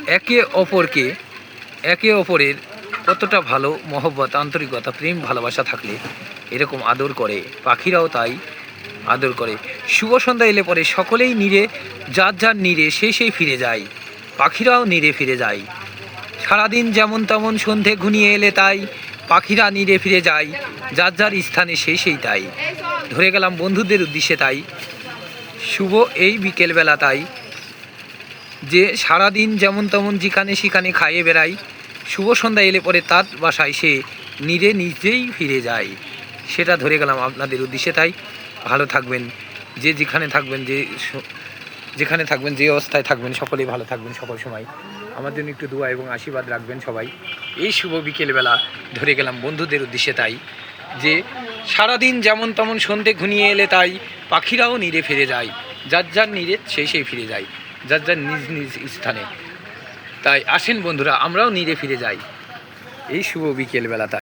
একে অপরকে একে অপরের কতটা ভালো মহব্বত, আন্তরিকতা, প্রেম, ভালোবাসা থাকলে এরকম আদর করে, পাখিরাও তাই আদর করে। শুভ সন্ধ্যা এলে পরে সকলেই নীড়ে, যার যার নীড়ে সেই ফিরে যায়, পাখিরাও নীড়ে ফিরে যায়। সারাদিন যেমন তেমন সন্ধে ঘনিয়ে এলে তাই পাখিরা নীড়ে ফিরে যায়, যার যার স্থানে সেই তাই। ধরে গেলাম বন্ধুদের উদ্দেশ্যে তাই শুভ এই বিকেলবেলা তাই, যে সারাদিন যেমন তেমন যেখানে সেখানে খাইয়ে বেড়াই, শুভ সন্ধ্যা এলে পরে তার বাসায় সে নীড়ে নিজেই ফিরে যায়। সেটা ধরে গেলাম আপনাদের উদ্দেশ্যে তাই। ভালো থাকবেন, যে যেখানে থাকবেন, যেখানে থাকবেন, যে অবস্থায় থাকবেন, সকলেই ভালো থাকবেন সকল সময়। আমার জন্য একটু দোয়া এবং আশীর্বাদ রাখবেন সবাই। এই শুভ বিকেলবেলা ধরে গেলাম বন্ধুদের উদ্দেশ্যে তাই, যে সারাদিন যেমন তেমন সন্ধে ঘনিয়ে এলে তাই পাখিরাও নীড়ে ফিরে যায়, যার যার নীড়ে সেই ফিরে যায়, যার যার নিজ নিজ স্থানে। তাই আসেন বন্ধুরা, আমরাও নীড়ে ফিরে যাই এই শুভ বিকেলবেলা।